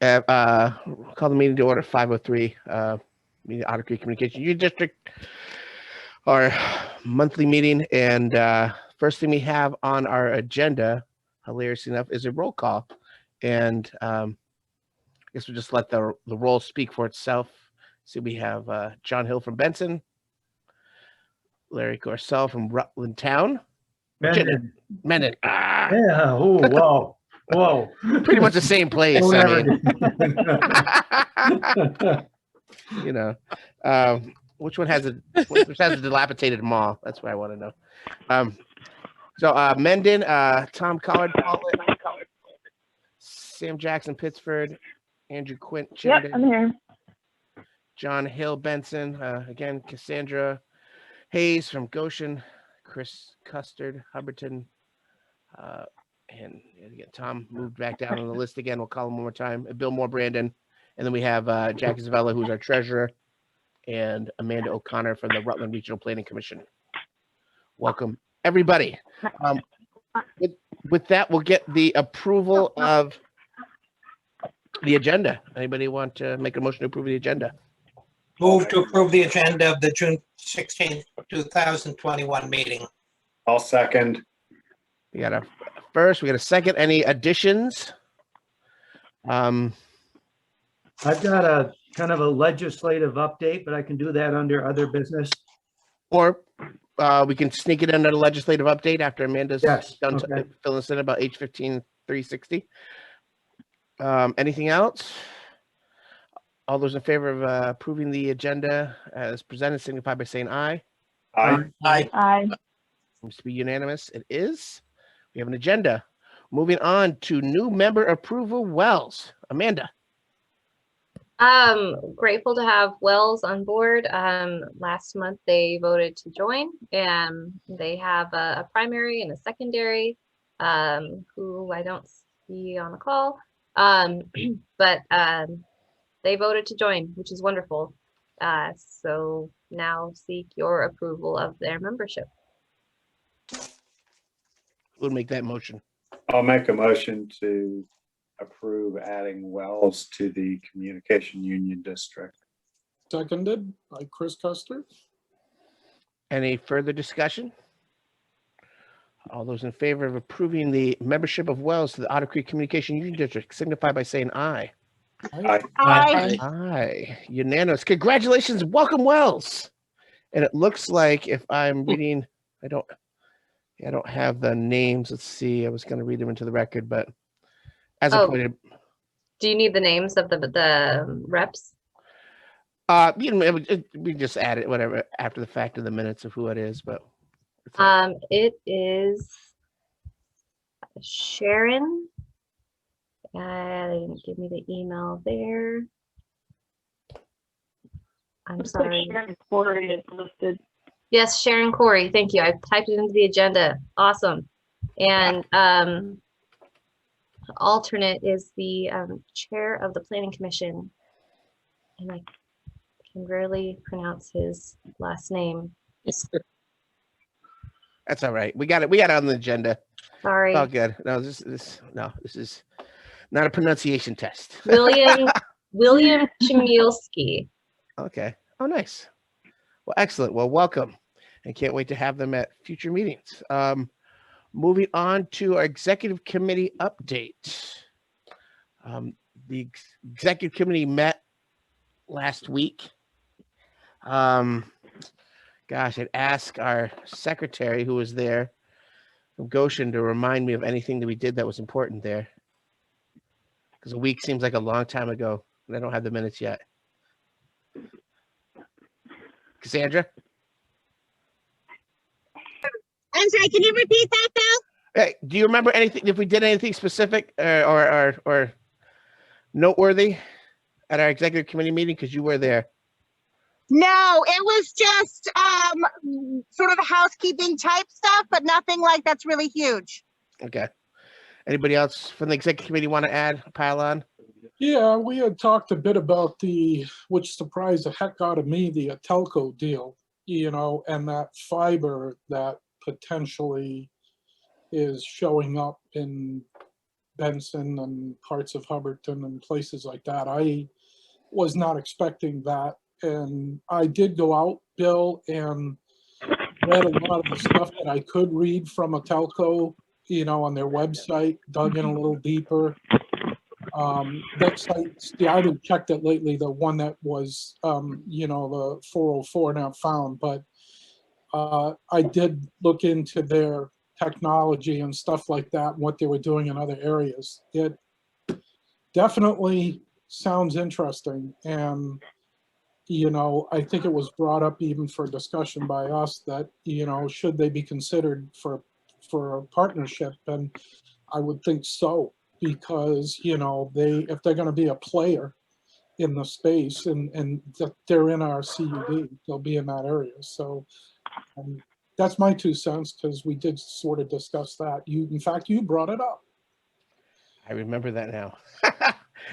Call the meeting to order 5:03. Meeting Otter Creek Communication Union District, our monthly meeting. And first thing we have on our agenda, hilarious enough, is a roll call. And I guess we'll just let the roll speak for itself. So we have John Hill from Benson, Larry Corsell from Rutland Town. Mendon. Ah, Yeah. Oh, wow. Whoa. pretty much the same place. I mean, you know, which one has which has a dilapidated mall? That's what I want to know. So Mendon, Tom Collard, Sam Jackson, Pittsford, Andrew Quint, Chittenden. Yep, I'm here. John Hill, Benson, again, Cassandra Hayes from Goshen, Chris Custard, Hubbardton, and again, Tom moved back down on the list again. We'll call him one more time. Bill Moore, Brandon, and then we have Jackie Zavella, who's our treasurer, and Amanda O'Connor from the Rutland Regional Planning Commission. Welcome, everybody. With that, we'll get the approval of the agenda. Anybody want to make a motion to approve the agenda? Move to approve the agenda of the June 16th, 2021 meeting. I'll second. We got a first, we got a second. Any additions? I've got a kind of a legislative update, but I can do that under other business. Or we can sneak it under the legislative update after Amanda's done Okay. filling us in about H15 360. Anything else? All those in favor of approving the agenda as presented signify by saying aye. Aye. Aye. Seems to be unanimous. It is. We have an agenda. Moving on to new member approval, Wells. Amanda. Grateful to have Wells on board. Last month they voted to join, and they have a primary and a secondary, who I don't see on the call. But they voted to join, which is wonderful. So now seek your approval of their membership. Who would make that motion? I'll make a motion to approve adding Wells to the Communication Union District. Seconded by Chris Custer. Any further discussion? All those in favor of approving the membership of Wells to the Otter Creek Communication Union District signify by saying aye. Aye. Aye. Aye. Unanimous. Congratulations. Welcome, Wells. And it looks like if I'm reading, I don't have the names. Let's see. I was going to read them into the record, but as appointed. Do you need the names of the reps? We just add it, whatever, after the fact of the minutes of who it is, but. It is Sharon. They didn't give me the email there. I'm sorry. Sharon Corey is listed. Yes, Sharon Corey. Thank you. I typed it into the agenda. Awesome. And alternate is the chair of the Planning Commission, and I can rarely pronounce his last name. That's all right. We got it on the agenda. Sorry. Oh, good. No, this is not a pronunciation test. William Chmielski. Okay. Oh, nice. Well, excellent. Well, welcome. I can't wait to have them at future meetings. Moving on to our executive committee update. The executive committee met last week. Gosh, I'd ask our secretary who was there from Goshen to remind me of anything that we did that was important there. Because a week seems like a long time ago, and I don't have the minutes yet. Cassandra? I'm sorry, can you repeat that, Bill? Hey, do you remember anything, if we did anything specific or noteworthy at our executive committee meeting? Because you were there. No, it was just sort of housekeeping type stuff, but nothing like that's really huge. Okay. Anybody else from the executive committee want to add, pile on? Yeah, we had talked a bit about which surprised the heck out of me, the telco deal, and that fiber that potentially is showing up in Benson and parts of Hubbardton and places like that. I was not expecting that. And I did go out, Bill, and read a lot of the stuff that I could read from a telco, you know, on their website, dug in a little deeper. That site, yeah, I haven't checked it lately, the one that was, you know, the 404 now found, but I did look into their technology and stuff like that, and what they were doing in other areas. It definitely sounds interesting. And, you know, I think it was brought up even for discussion by us that, you know, should they be considered for a partnership? And I would think so, because, you know, if they're going to be a player in the space and that they're in our CUD, they'll be in that area. So that's my 2 cents, because we did sort of discuss that. In fact, you brought it up. I remember that now.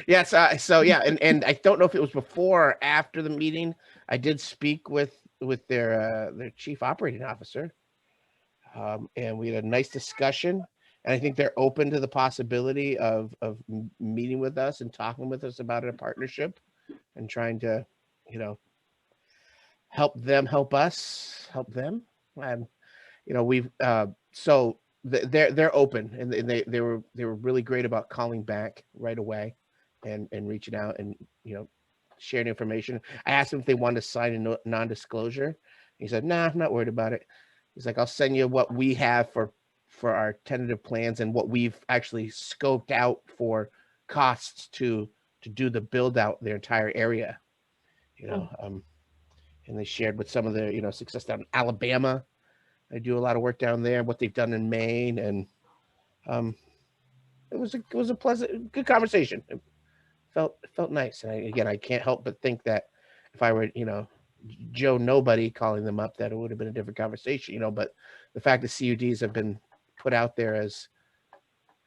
Yes. So yeah, and I don't know if it was before or after the meeting. I did speak with their chief operating officer, and we had a nice discussion. And I think they're open to the possibility of meeting with us and talking with us about a partnership and trying to, you know, help them help us help them. You know, we've so they're open, and they were really great about calling back right away and reaching out and, you know, sharing information. I asked them if they wanted to sign a non-disclosure. He said, "Nah, I'm not worried about it." He's like, "I'll send you what we have for our tentative plans and what we've actually scoped out for costs to do the build out their entire area." You know, and they shared with some of the, you know, success down in Alabama. I do a lot of work down there, what they've done in Maine, and it was a pleasant, good conversation. It felt nice. And I can't help but think that if I were, you know, Joe Nobody calling them up, that it would have been a different conversation, you know. But the fact that CUDs have been put out there as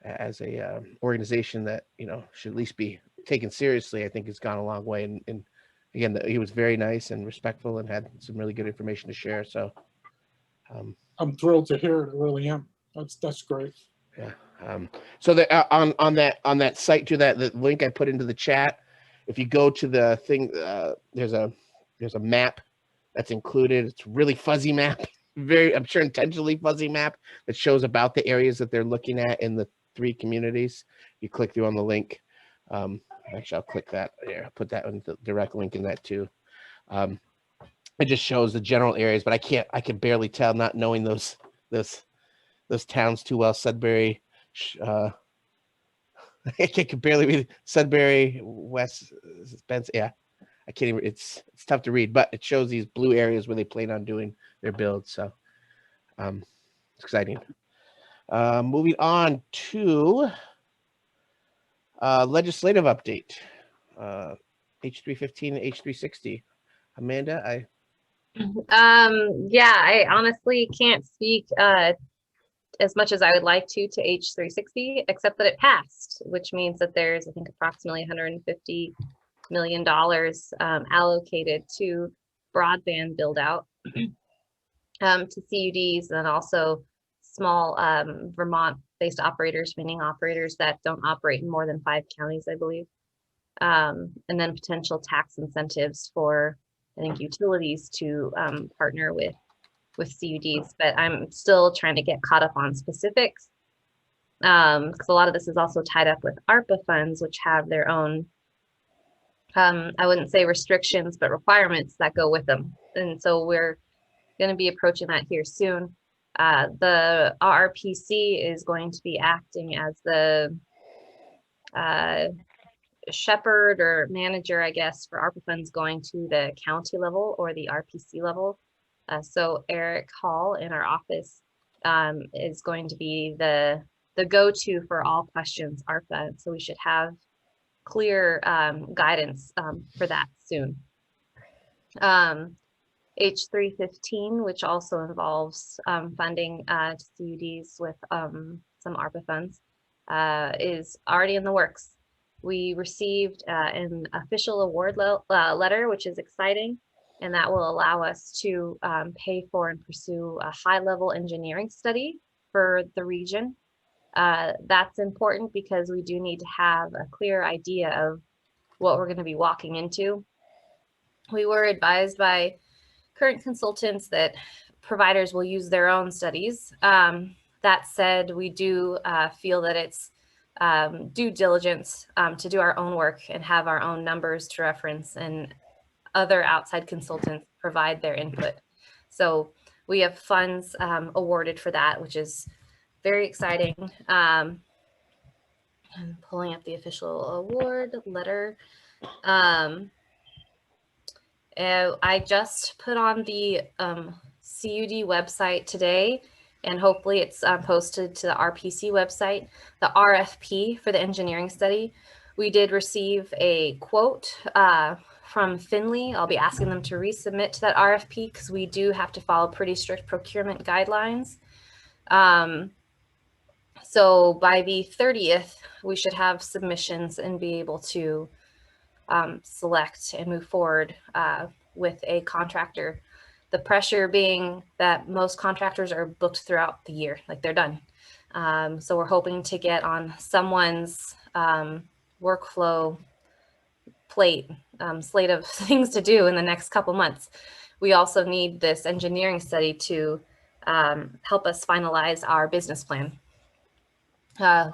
a organization that, you know, should at least be taken seriously, I think has gone a long way. And again, he was very nice and respectful and had some really good information to share. So I'm thrilled to hear it. I really am. That's great. yeah. So on that site, to the link I put into the chat, if you go to the thing, there's a map that's included. It's a really fuzzy map, I'm sure intentionally fuzzy map, that shows about the areas that they're looking at in the 3 communities. You click through on the link. Actually, I'll click that here. I'll put that in the direct link in that too. It just shows the general areas, but I can barely tell, not knowing those towns too well. Sudbury, I can barely read Sudbury, West Spence. Yeah, I can't even. It's tough to read, but it shows these blue areas where they plan on doing their build. So, it's exciting. Moving on to legislative update. H315 and H360. Amanda, Yeah, I honestly can't speak as much as I would like to H360, except that it passed, which means that there's, I think, approximately $150 million allocated to broadband build out to CUDs, and also small Vermont-based operators, meaning operators that don't operate in more than 5 counties, I believe. And then potential tax incentives for, I think, utilities to partner with CUDs, but I'm still trying to get caught up on specifics, because a lot of this is also tied up with ARPA funds, which have their own, I wouldn't say restrictions, but requirements that go with them. And so we're going to be approaching that here soon. The RRPC is going to be acting as the shepherd or manager, I guess, for ARPA funds going to the county level or the RPC level. So Eric Hall in our office is going to be the go-to for all questions ARPA. So we should have clear guidance for that soon. H315, which also involves funding to CUDs with some ARPA funds, is already in the works. We received an official award letter, which is exciting, and that will allow us to pay for and pursue a high-level engineering study for the region. That's important because we do need to have a clear idea of what we're going to be walking into. We were advised by current consultants that providers will use their own studies. That said, we do feel that it's due diligence to do our own work and have our own numbers to reference, and other outside consultants provide their input. So we have funds awarded for that, which is very exciting. I'm pulling up the official award letter. I just put on the CUD website today, and hopefully it's posted to the RPC website, the RFP for the engineering study. We did receive a quote from Finley. I'll be asking them to resubmit to that RFP because we do have to follow pretty strict procurement guidelines. So by the 30th, we should have submissions and be able to select and move forward with a contractor. The pressure being that most contractors are booked throughout the year, like they're done. So we're hoping to get on someone's workflow plate, slate of things to do in the next couple months. We also need this engineering study to help us finalize our business plan,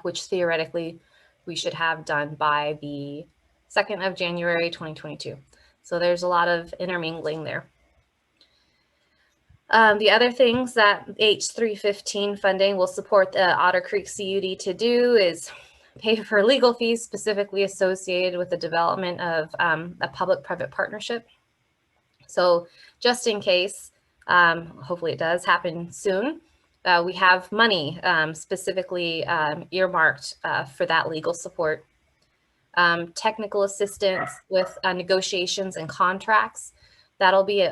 which theoretically we should have done by the 2nd of January, 2022. So there's a lot of intermingling there. The other things that H315 funding will support the Otter Creek CUD to do is pay for legal fees specifically associated with the development of a public-private partnership. So just in case, hopefully it does happen soon, we have money specifically earmarked for that legal support. Technical assistance with negotiations and contracts. That'll be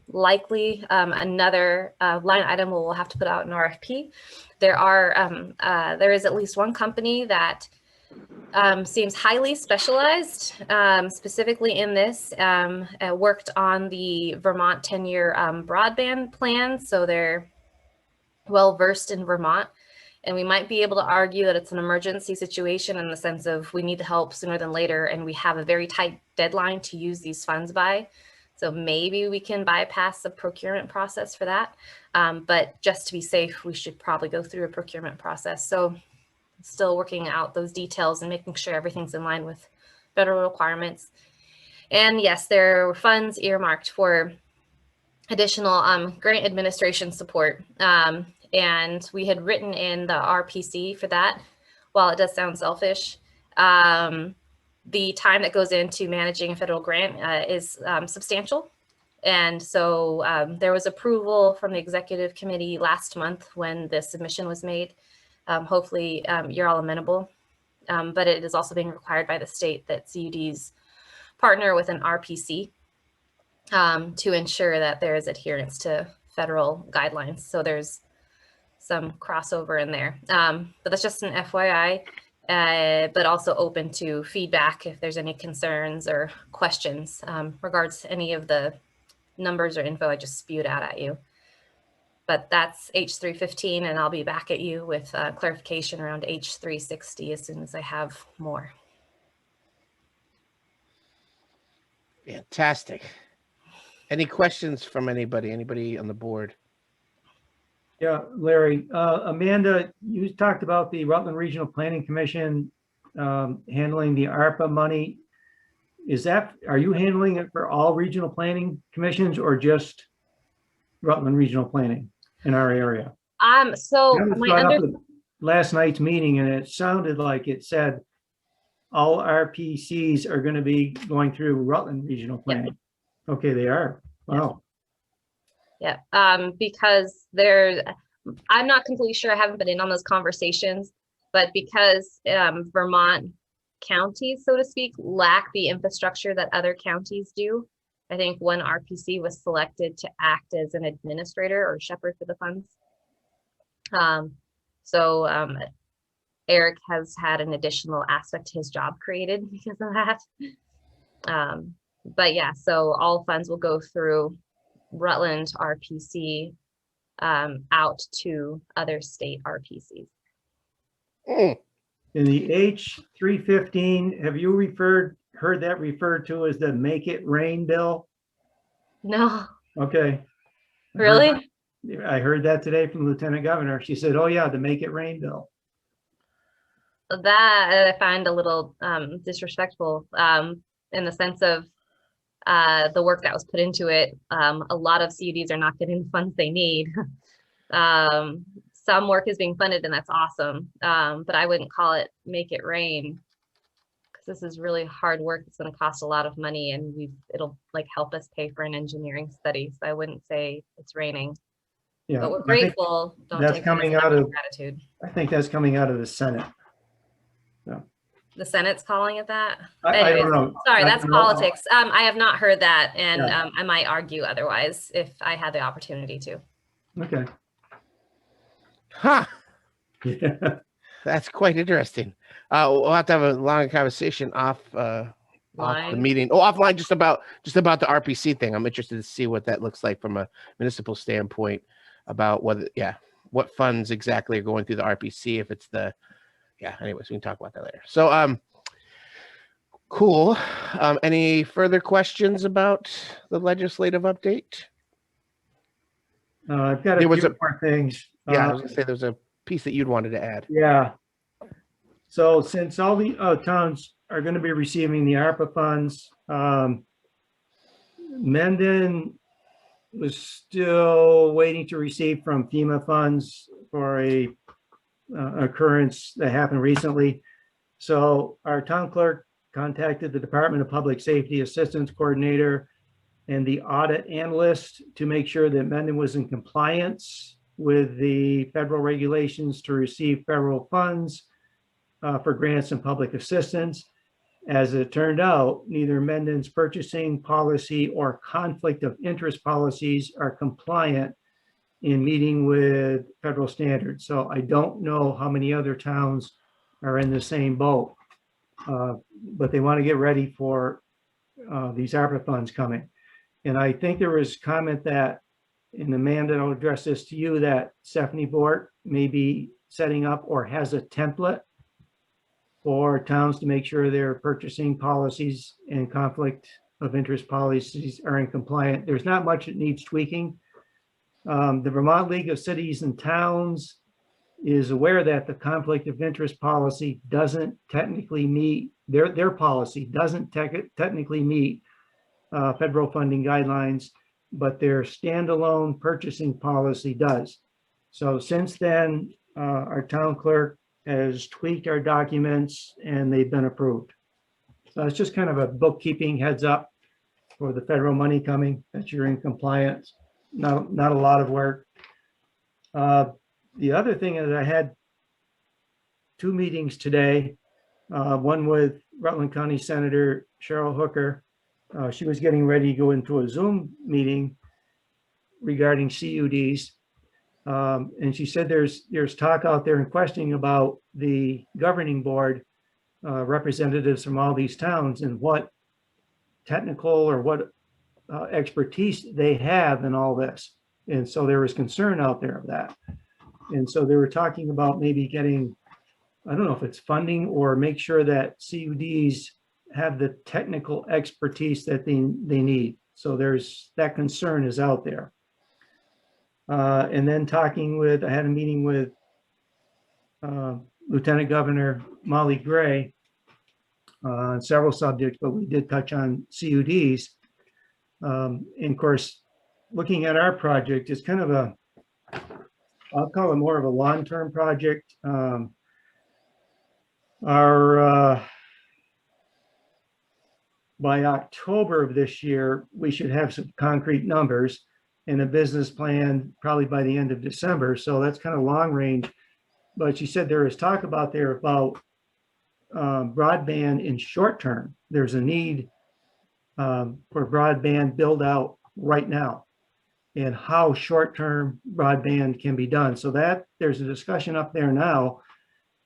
likely another line item we'll have to put out in RFP. There is at least one company that seems highly specialized, specifically in this, worked on the Vermont 10-year broadband plan. So they're well versed in Vermont. And we might be able to argue that it's an emergency situation in the sense of we need the help sooner than later, and we have a very tight deadline to use these funds by. So maybe we can bypass the procurement process for that. But just to be safe, we should probably go through a procurement process. So still working out those details and making sure everything's in line with federal requirements. And yes, there were funds earmarked for additional grant administration support. And we had written in the RPC for that. While it does sound selfish, the time that goes into managing a federal grant is substantial. And so there was approval from the executive committee last month when the submission was made. Hopefully you're all amenable, but it is also being required by the state that CUDs partner with an RPC to ensure that there is adherence to federal guidelines. So there's some crossover in there, but that's just an FYI, but also open to feedback if there's any concerns or questions regards to any of the numbers or info I just spewed out at you. But that's H315, and I'll be back at you with clarification around H360 as soon as I have more. Fantastic. Any questions from anybody on the board? Yeah, Larry, Amanda, you talked about the Rutland Regional Planning Commission handling the ARPA money. Are you handling it for all regional planning commissions or just Rutland Regional Planning in our area? So That was brought up at last night's meeting, and it sounded like it said all RPCs are going to be going through Rutland Regional Planning. Yep. Okay, they are. Wow. Yeah, because I'm not completely sure. I haven't been in on those conversations, but because Vermont counties, so to speak, lack the infrastructure that other counties do, I think one RPC was selected to act as an administrator or shepherd for the funds. Eric has had an additional aspect to his job created because of that. But yeah, so all funds will go through Rutland RPC out to other state RPCs. Mm. In the H315, have you heard that referred to as the Make It Rain bill? No, Okay. really? I heard that today from Lieutenant Governor. She said, oh yeah, the Make It Rain bill. That I find a little disrespectful in the sense of the work that was put into it. A lot of CUDs are not getting the funds they need. Some work is being funded and that's awesome. But I wouldn't call it make it rain because this is really hard work. It's going to cost a lot of money and it'll like help us pay for an engineering study. So I wouldn't say it's raining, Yeah, but we're I think grateful. Don't that's take that as coming an out act of of- gratitude. I think that's coming out of the Senate. The Senate's calling it that. I Anyways, don't know. sorry, I that's don't know. politics. I have not heard that, and Yeah. I might argue otherwise if I had the opportunity to. Okay. Huh. Yeah. That's quite interesting. We'll have to have a long conversation off the Line. meeting. Oh, offline, just about the RPC thing. I'm interested to see what that looks like from a municipal standpoint about what funds exactly are going through the RPC. If it's anyways, we can talk about that later. So, cool. Any further questions about the legislative update? I've got a There was few a- more things. Yeah, I was gonna say there's a piece that you'd wanted to add. Yeah. So since all the towns are going to be receiving the ARPA funds, Mendon was still waiting to receive from FEMA funds for a occurrence that happened recently. So our town clerk contacted the Department of Public Safety Assistance Coordinator and the audit analyst to make sure that Mendon was in compliance with the federal regulations to receive federal funds for grants and public assistance. As it turned out, neither Mendon's purchasing policy or conflict of interest policies are compliant in meeting with federal standards. So I don't know how many other towns are in the same boat, but they want to get ready for these ARPA funds coming. And I think there was comment that, and Amanda, I'll address this to you, that Stephanie Bort may be setting up or has a template for towns to make sure their purchasing policies and conflict of interest policies are in compliant. There's not much that needs tweaking. The Vermont League of Cities and Towns is aware that the conflict of interest policy doesn't technically meet, their policy doesn't technically meet federal funding guidelines, but their standalone purchasing policy does. So since then, our town clerk has tweaked our documents and they've been approved. So it's just kind of a bookkeeping heads up for the federal money coming, that you're in compliance. Not a lot of work. The other thing is I had 2 meetings today, one with Rutland County Senator Cheryl Hooker. She was getting ready to go into a Zoom meeting regarding CUDs. And she said there's talk out there and questioning about the governing board representatives from all these towns and what technical or what expertise they have in all this. And so there was concern out there of that. And so they were talking about maybe getting, I don't know if it's funding or make sure that CUDs have the technical expertise that they need. So there's that concern is out there. And then I had a meeting with Lieutenant Governor Molly Gray on several subjects, but we did touch on CUDs. And of course, looking at our project is kind of I'll call it more of a long-term project. By October of this year, we should have some concrete numbers and a business plan probably by the end of December. So that's kind of long range. But she said there is talk about broadband in short term. There's a need for broadband build out right now and how short-term broadband can be done. So that there's a discussion up there now.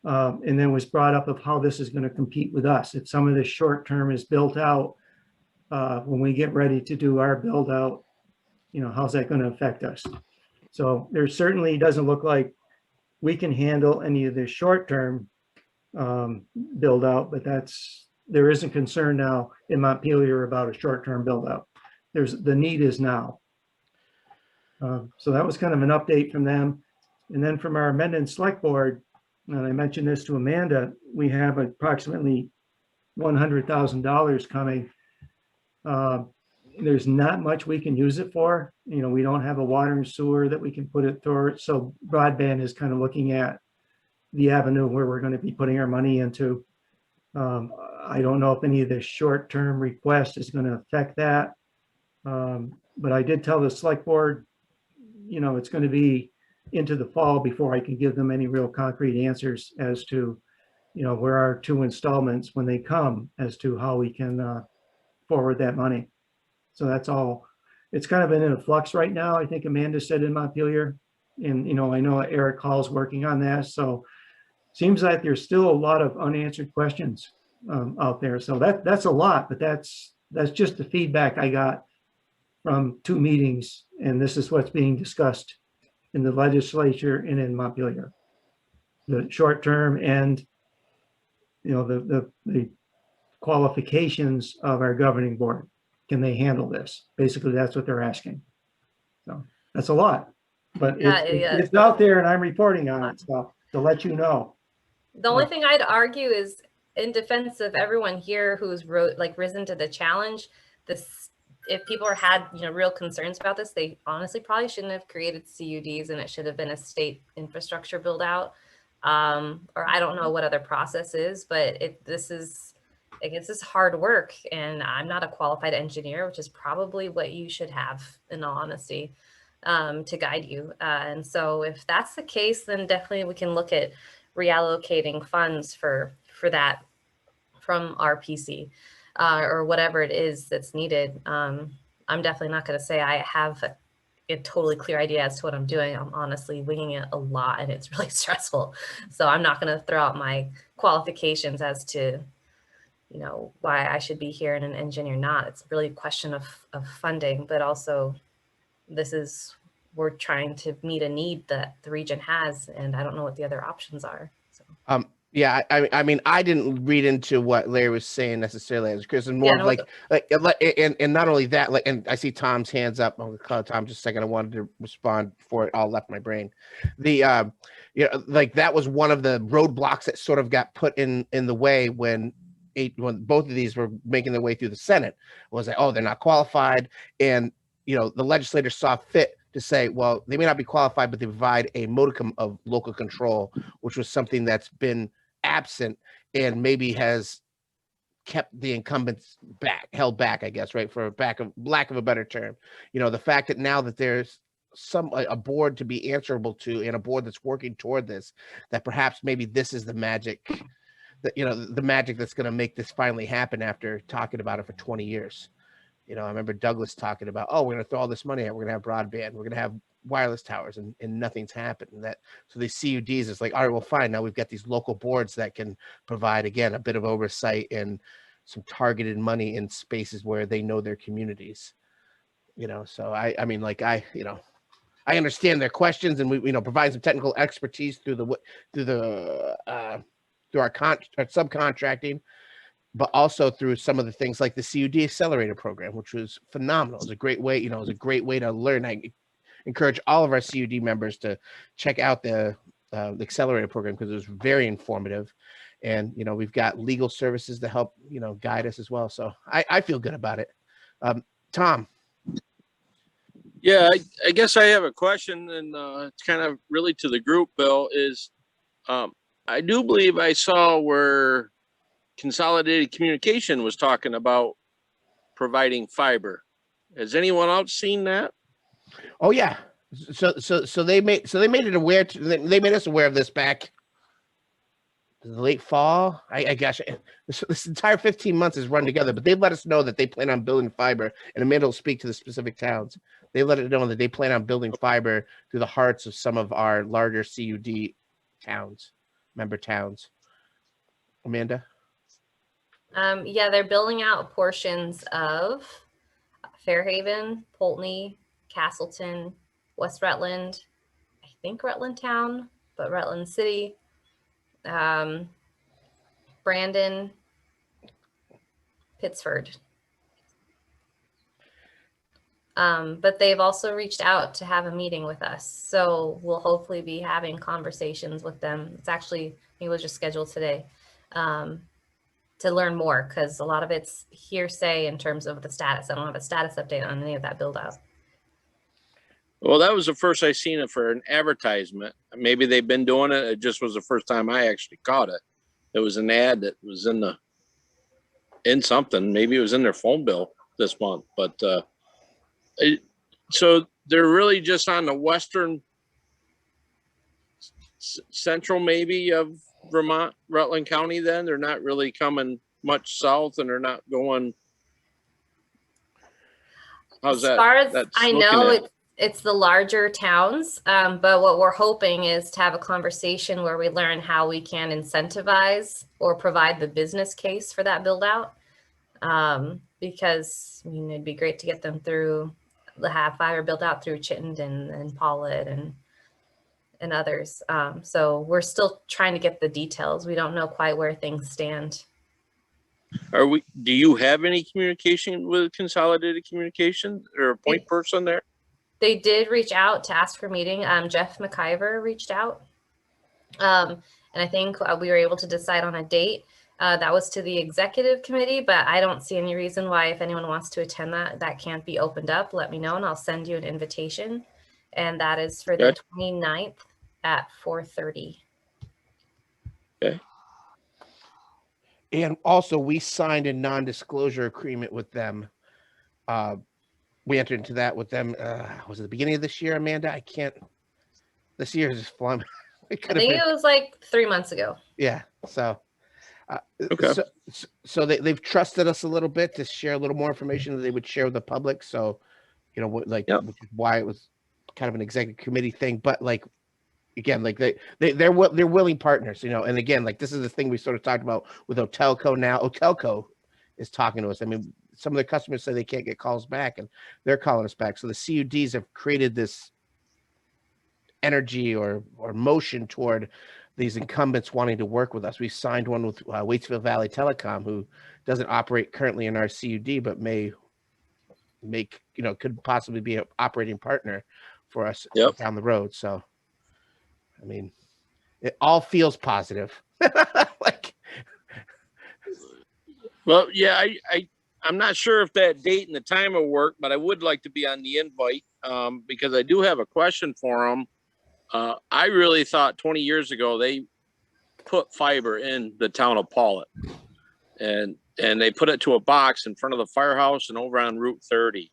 And then was brought up of how this is going to compete with us. If some of this short-term is built out, when we get ready to do our build out, how's that going to affect us? So there certainly doesn't look like we can handle any of this short-term build out, but there isn't concern now in Montpelier about a short-term build out. The need is now. So that was kind of an update from them. And then from our Mendon Select Board, and I mentioned this to Amanda, we have approximately $100,000 coming. There's not much we can use it for. You know, we don't have a water and sewer that we can put it toward. So broadband is kind of looking at the avenue where we're going to be putting our money into. I don't know if any of the short-term request is going to affect that. But I did tell the select board, you know, it's going to be into the fall before I can give them any real concrete answers as to, you know, where our 2 installments when they come as to how we can forward that money. So that's all. It's kind of in a flux right now. I think Amanda said in Montpelier, and, you know, I know Eric Hall's working on that. So seems like there's still a lot of unanswered questions out there. So that's a lot, but that's just the feedback I got from 2 meetings. And this is what's being discussed in the legislature and in Montpelier. The short term and, you know, the qualifications of our governing board. Can they handle this? Basically, that's what they're asking. So that's a lot, but it's out there and I'm reporting on it. So to let you know. The only thing I'd argue is, in defense of everyone here who's risen to the challenge, if people had, you know, real concerns about this, they honestly probably shouldn't have created CUDs, and it should have been a state infrastructure build out. Or I don't know what other process is, but this is hard work, and I'm not a qualified engineer, which is probably what you should have, in all honesty, to guide you. And so if that's the case, then definitely we can look at reallocating funds for that from RPC or whatever it is that's needed. I'm definitely not going to say I have a totally clear idea as to what I'm doing. I'm honestly winging it a lot, and it's really stressful. So I'm not going to throw out my qualifications as to, you know, why I should be here and an engineer not. It's really a question of funding, but also we're trying to meet a need that the region has, and I don't know what the other options are. So. Yeah, I mean, I didn't read into what Larry was saying necessarily as Chris, and more and not only that, and I see Tom's hands up. I'll call Tom just a second. I wanted to respond before it all left my brain. The that was one of the roadblocks that sort of got put in the way when both of these were making their way through the Senate. Was that, oh, they're not qualified, and you know, the legislators saw fit to say, well, they may not be qualified, but they provide a modicum of local control, which was something that's been absent and maybe has kept the incumbents held back, I guess, right? For lack of a better term. You know, the fact that now that there's a board to be answerable to and a board that's working toward this, that perhaps maybe this is the magic the magic that's going to make this finally happen after talking about it for 20 years. You know, I remember Douglas talking about, oh, we're going to throw all this money out. We're going to have broadband. We're going to have wireless towers, and nothing's happened. And so these CUDs is like, all right, well, fine. Now we've got these local boards that can provide, again, a bit of oversight and some targeted money in spaces where they know their communities. You know, so I mean, like I understand their questions, and we provide some technical expertise through our subcontracting, but also through some of the things like the CUD Accelerator program, which was phenomenal. It was a great way, it was a great way to learn. I encourage all of our CUD members to check out the Accelerator program because it was very informative. And, we've got legal services to help, guide us as well. So I feel good about it. Tom. Yeah, I guess I have a question, and it's kind of really to the group, Bill, is I do believe I saw where Consolidated Communication was talking about providing fiber. Has anyone else seen that? Oh yeah. So they made it aware. They made us aware of this back in the late fall. I gosh, this entire 15 months is run together, but they've let us know that they plan on building fiber, and Amanda will speak to the specific towns. They let it know that they plan on building fiber through the hearts of some of our larger CUD towns, member towns. Amanda? Yeah, they're building out portions of Fairhaven, Poultney, Castleton, West Rutland, I think Rutland Town, but Rutland City, Brandon Pittsford. But they've also reached out to have a meeting with us. So we'll hopefully be having conversations with them. It's actually, I think it was just scheduled today, to learn more, because a lot of it's hearsay in terms of the status. I don't have a status update on any of that build out. Well, that was the first I seen it for an advertisement. Maybe they've been doing it. It just was the first time I actually caught it. It was an ad that was in something. Maybe it was in their phone bill this month, but, so they're really just on the western central maybe of Vermont, Rutland County. Then they're not really coming much south, and they're not going. How's that? As far as That's I looking know, at? it's the larger towns, but what we're hoping is to have a conversation where we learn how we can incentivize or provide the business case for that build out. Because I mean, it'd be great to get them through the half fiber built out through Chittenden and Pollitt and others. So we're still trying to get the details. We don't know quite where things stand. Do you have any communication with Consolidated Communication or a point person there? They did reach out to ask for a meeting. Jeff McIver reached out. And I think we were able to decide on a date. That was to the executive committee, but I don't see any reason why, if anyone wants to attend that can't be opened up. Let me know and I'll send you an invitation. And that is for the 29th at 4:30. Okay. And also, we signed a non-disclosure agreement with them. We entered into that with them. Was it the beginning of this year, Amanda? I can't. This year is just flying. I think it was like 3 months ago. Yeah. So. Okay. So they've trusted us a little bit to share a little more information that they would share with the public. So, you know, like which is why it was kind of an executive committee thing. But like, again, like they're willing partners, you know. And again, like this is the thing we sort of talked about with Hotelco now. Hotelco is talking to us. I mean, some of the customers say they can't get calls back, and they're calling us back. So the CUDs have created this energy or motion toward these incumbents wanting to work with us. We signed one with Waitsfield Valley Telecom, who doesn't operate currently in our CUD, but may make, you know, could possibly be an operating partner for us down the road. So, I mean, it all feels positive. Like, well, yeah, I'm not sure if that date and the time will work, but I would like to be on the invite because I do have a question for them. I really thought 20 years ago they put fiber in the town of Pollitt, and they put it to a box in front of the firehouse and over on Route 30.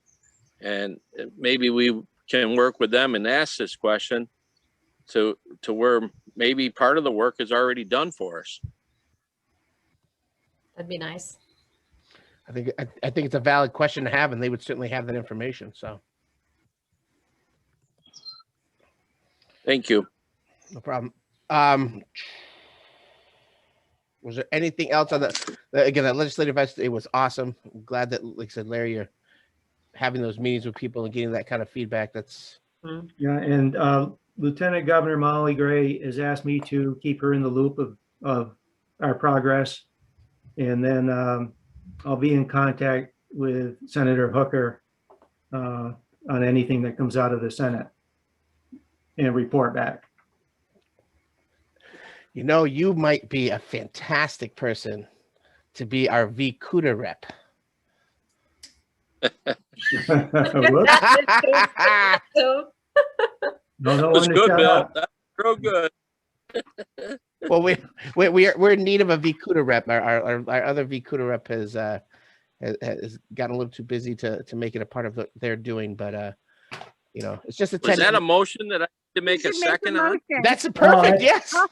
And maybe we can work with them and ask this question to where maybe part of the work is already done for us. That'd be nice. I think it's a valid question to have, and they would certainly have that information. So. Thank you. No problem. Was there anything else on again, that legislative advice? It was awesome. I'm glad that, like I said, Larry, you're having those meetings with people and getting that kind of feedback. That's Yeah, and Lieutenant Governor Molly Gray has asked me to keep her in the loop of our progress. And then I'll be in contact with Senator Hooker on anything that comes out of the Senate and report back. You know, you might be a fantastic person to be our VCUDA rep. Whoops. No, That's good, Bill. That's real good. Well, we're in need of a VCUDA rep. Our other VCUDA rep has gotten a little too busy to make it a part of what they're doing, but you know, it's just a. Was that a motion that I had to make a second on? That's perfect. Yes. I'll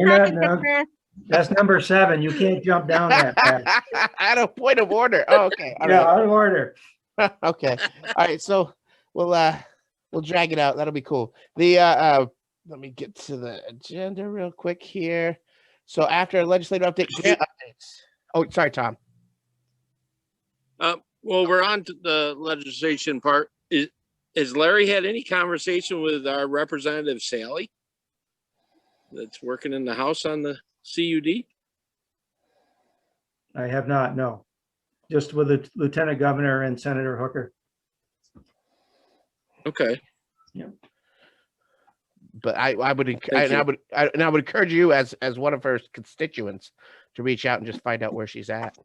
second it, Chris. That's number 7. You can't jump down that fast. At a point of order. Oh, okay. All Yeah, right. out of order. Okay. All right. So we'll drag it out. That'll be cool. Let me get to the agenda real quick here. So after legislative update, grant updates. Oh, sorry, Tom. Well, we're on to the legislation part. Has Larry had any conversation with our representative Sally that's working in the House on the CUD? I have not, no. Just with the Lieutenant Governor and Senator Hooker. Okay. But I would Thank you. I would encourage you as one of her constituents to reach out and just find out where she's at.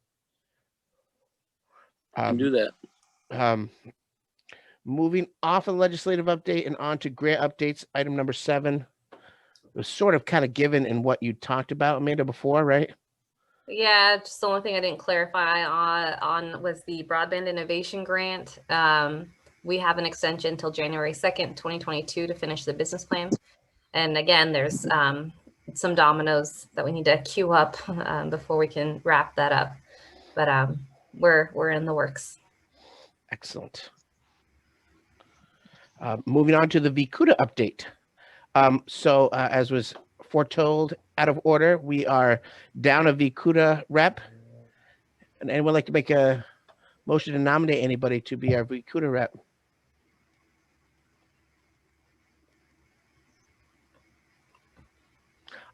Can do that. Moving off of legislative update and on to grant updates, item number 7 was sort of kind of given in what you talked about, Amanda, before, right? Yeah, just the only thing I didn't clarify on was the broadband innovation grant. We have an extension until January 2nd, 2022 to finish the business plan. And again, there's some dominoes that we need to queue up before we can wrap that up. But we're in the works. Excellent. Moving on to the VCUDA update. So as was foretold, out of order, we are down a VCUDA rep. And anyone like to make a motion to nominate anybody to be our VCUDA rep?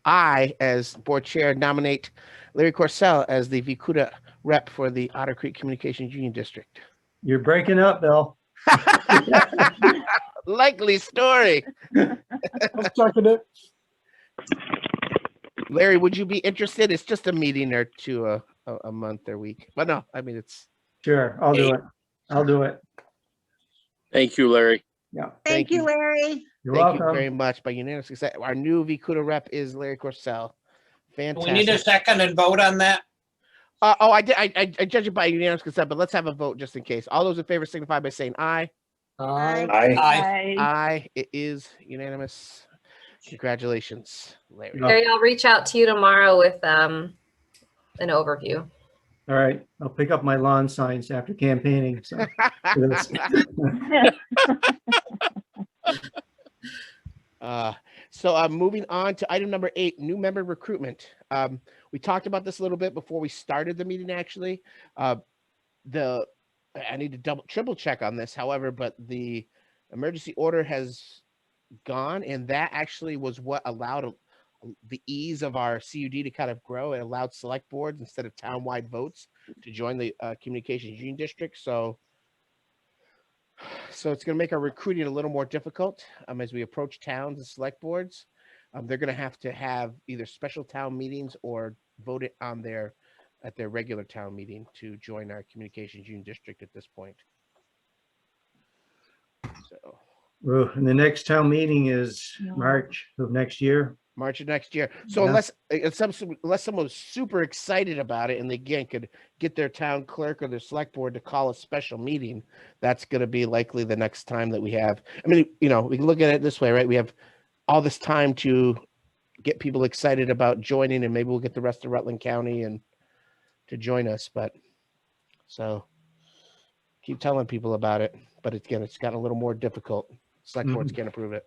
I, as board chair, nominate Larry Corsell as the VCUDA rep for the Otter Creek Communications Union District. You're breaking up, Bill. Likely story. I'll second it. Larry, would you be interested? It's just a meeting or two a month or week. But no, I mean, it's. Sure, I'll do it. I'll do it. Thank you, Larry. Yeah, Thank you, Larry. you're Thank you welcome. very much. By unanimous consent, our new VCUDA rep is Larry Corsell. Do Fantastic. we need a second and vote on that? I did. I judge it by unanimous consent, but let's have a vote just in case. All those in favor signify by saying aye. Aye. Aye. Aye. Aye. It is unanimous. Congratulations, Larry. Yeah. Larry, I'll reach out to you tomorrow with an overview. All right, I'll pick up my lawn signs after campaigning. So. So moving on to item number 8, new member recruitment. We talked about this a little bit before we started the meeting, actually. I need to triple check on this, however, but the emergency order has gone, and that actually was what allowed the ease of our CUD to kind of grow. It allowed select boards instead of town-wide votes to join the communications union district. So it's going to make our recruiting a little more difficult as we approach towns and select boards. They're going to have either special town meetings or vote it on at their regular town meeting to join our communications union district at this point. So Well, and the next town meeting is March of next year. March of next year. So Yeah. unless someone was super excited about it and they again could get their town clerk or their select board to call a special meeting, that's going to be likely the next time that we have. I mean, we can look at it this way, right? We have all this time to get people excited about joining, and maybe we'll get the rest of Rutland County and to join us. But so keep telling people about it. But it's gotten a little more difficult. Select boards can't approve it.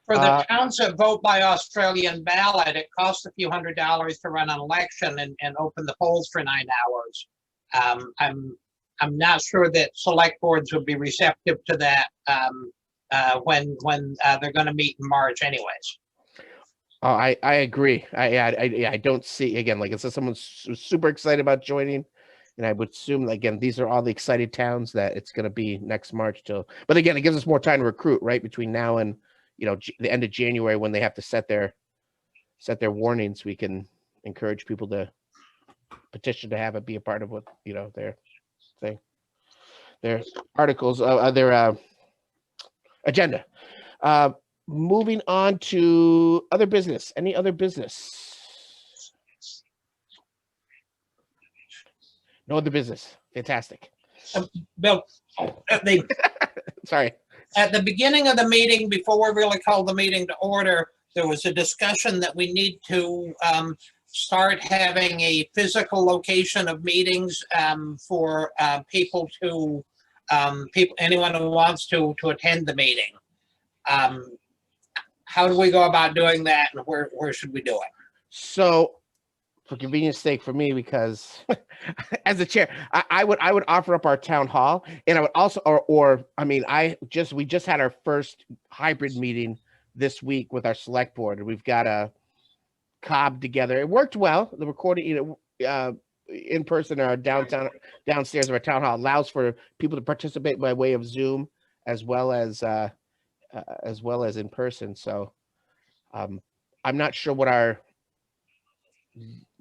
For the towns that vote by Australian ballot, it costs a few $100s to run an election and open the polls for 9 hours. I'm not sure that select boards would be receptive to that when they're going to meet in March anyways. Oh, I agree. I don't see, again, like it says someone's super excited about joining, and I would assume that, again, these are all the excited towns that it's going to be next March till. But again, it gives us more time to recruit, right, between now and the end of January when they have to set their warnings. We can encourage people to petition to have it be a part of what their thing, their articles, their agenda. Moving on to other business. Any other business? No other business. Fantastic. Bill, Sorry. at the beginning of the meeting, before we really called the meeting to order, there was a discussion that we need to start having a physical location of meetings for anyone who wants to attend the meeting. How do we go about doing that, and where should we do it? So, for convenience sake for me, because as the chair, I would offer up our town hall, and I would also, we just had our first hybrid meeting this week with our select board, and we've got a COB together. It worked well. The recording, in person or downstairs of our town hall allows for people to participate by way of Zoom as well as in person. So I'm not sure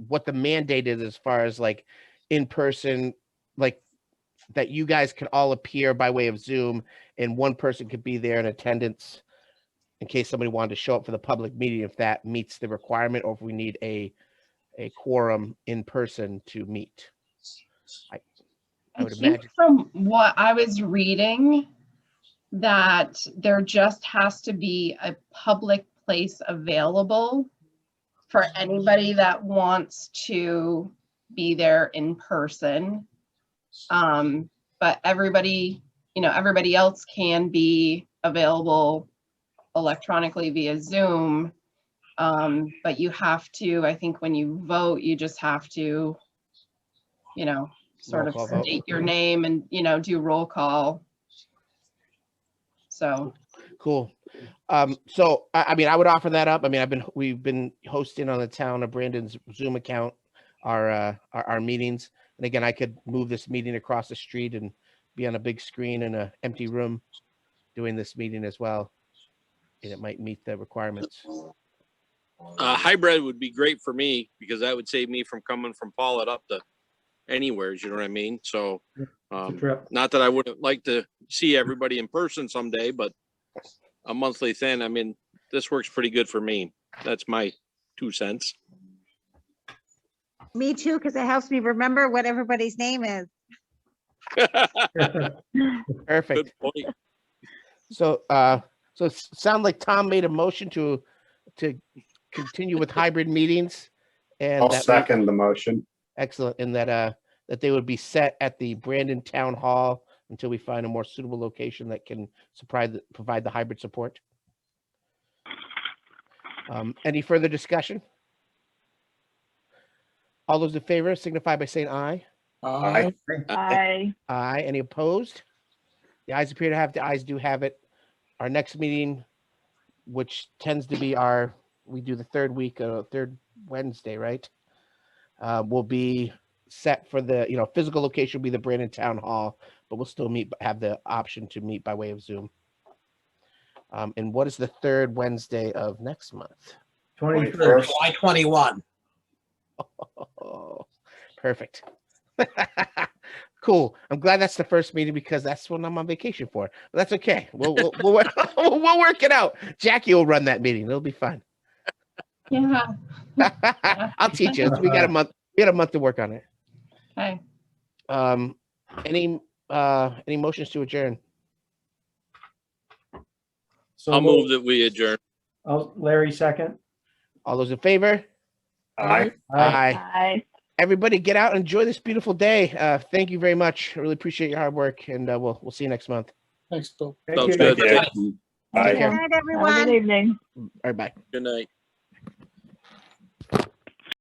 what the mandate is as far as like in person, like that you guys can all appear by way of Zoom and one person could be there in attendance in case somebody wanted to show up for the public meeting, if that meets the requirement, or if we need a quorum in person to meet. I would think imagine. from what I was reading, that there just has to be a public place available for anybody that wants to be there in person. But everybody else can be available electronically via Zoom. But you have to, I think when you vote, you just have to, sort Roll of call vote. state your name and, do roll call. So. Cool. So I mean, I would offer that up. I mean, we've been hosting on the town of Brandon's Zoom account our meetings, and again, I could move this meeting across the street and be on a big screen in an empty room doing this meeting as well, and it might meet the requirements. Hybrid would be great for me because that would save me from coming from Paulette up to anywhere. You know what I mean? So, not that I wouldn't like to see everybody in person someday, but a monthly thing. I mean, this works pretty good for me. That's my 2 cents. Me too, because it helps me remember what everybody's name is. Perfect. Good point. So, so it sounds like Tom made a motion to continue with hybrid meetings, and I'll second the motion. excellent, and that they would be set at the Brandon Town Hall until we find a more suitable location that can provide the hybrid support. Any further discussion? All those in favor signify by saying aye. Aye. Aye. Aye. Any opposed? The ayes appear to have, the ayes do have it. Our next meeting, which tends to be we do the third Wednesday, right? Will be set for the, physical location will be the Brandon Town Hall, but we'll still have the option to meet by way of Zoom. And what is the third Wednesday of next month? 21st. July 21. Oh, perfect. Cool. I'm glad that's the first meeting because that's what I'm on vacation for. But that's okay. We'll work it out. Jackie will run that meeting. It'll be fun. Yeah. I'll teach you. We got a month. We got a month to work on it. Okay. Any motions to adjourn? So I'll move that we adjourn. Larry, second. All those in favor? Aye. Aye. Aye. Everybody get out and enjoy this beautiful day. Thank you very much. I really appreciate your hard work, and we'll see you next month. Thanks, Bill. Thank Sounds you. good. Yeah. Take Bye. care. Good night, Have a everyone. good evening. All right, bye. Good night.